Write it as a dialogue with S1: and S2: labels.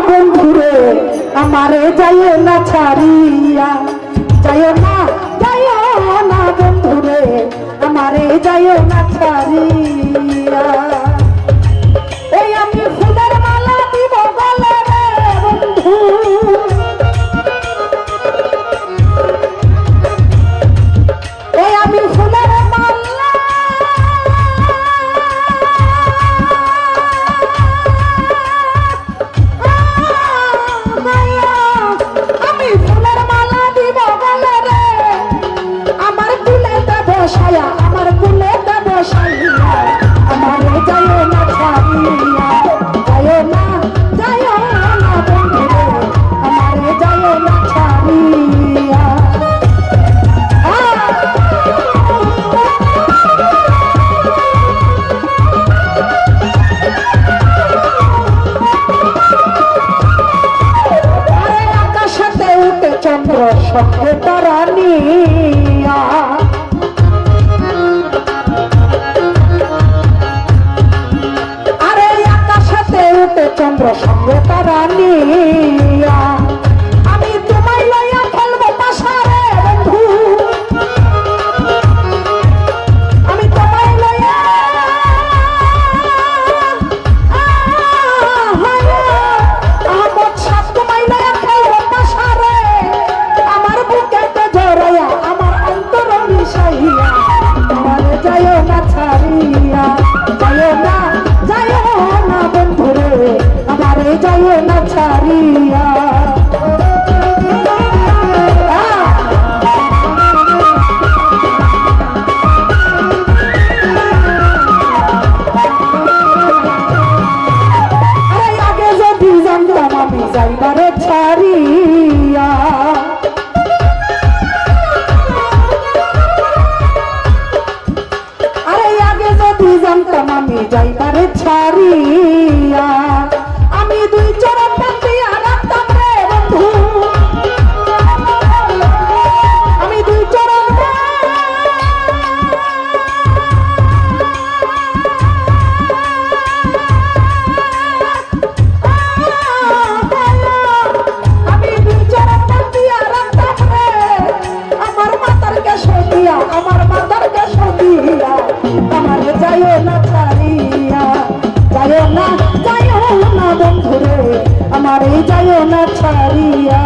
S1: বন্ধুরে আমারে যাইও না ছাড়িয়া, যাইও না বন্ধুরে আমারে যাইও না ছাড়িয়া। এই আমি ফুলের মালা দিব গলে রে বন্ধু, এই আমি ফুলের মালা আমার কুলে দেব সাইয়া, আমারে যাইও না ছাড়িয়া, যাইও না বন্ধুরে আমারে যাইও না ছাড়িয়া। আরে আকাশেতে উঠে চন্দ্র সঙ্গে তারা নিয়া, চন্দ্র সঙ্গে তারা নিয়া, আমি তোমায় লইয়া খেলবো পাশারে বন্ধু, আমি তোমায় লইয়া আমার সাপ তোমায় লইয়া খেলবো পাশারে, আমার বুকেতে জড়াইয়া আমার অন্তর মিশাইয়া, তোমারে যাইও না ছাড়িয়া, যাইও না বন্ধুরে আমারে যাইও না ছাড়িয়া। আরে আগে যদি জানতাম আমি যাইবারে ছাড়িয়া, আরে আগে যদি জানতাম আমি যাইবারে ছাড়িয়া, আমি দুই চরণ বান্ধিয়া রাখতাম রে বন্ধু, আমি দুই চরণ বান্ধিয়া রাখতাম রে, আমার মাতার কেশ দিয়া, আমার মাতার কেশ দিয়া, আমারে যাইও না ছাড়িয়া, যাইও না বন্ধুরে আমারে যাইও না ছাড়িয়া।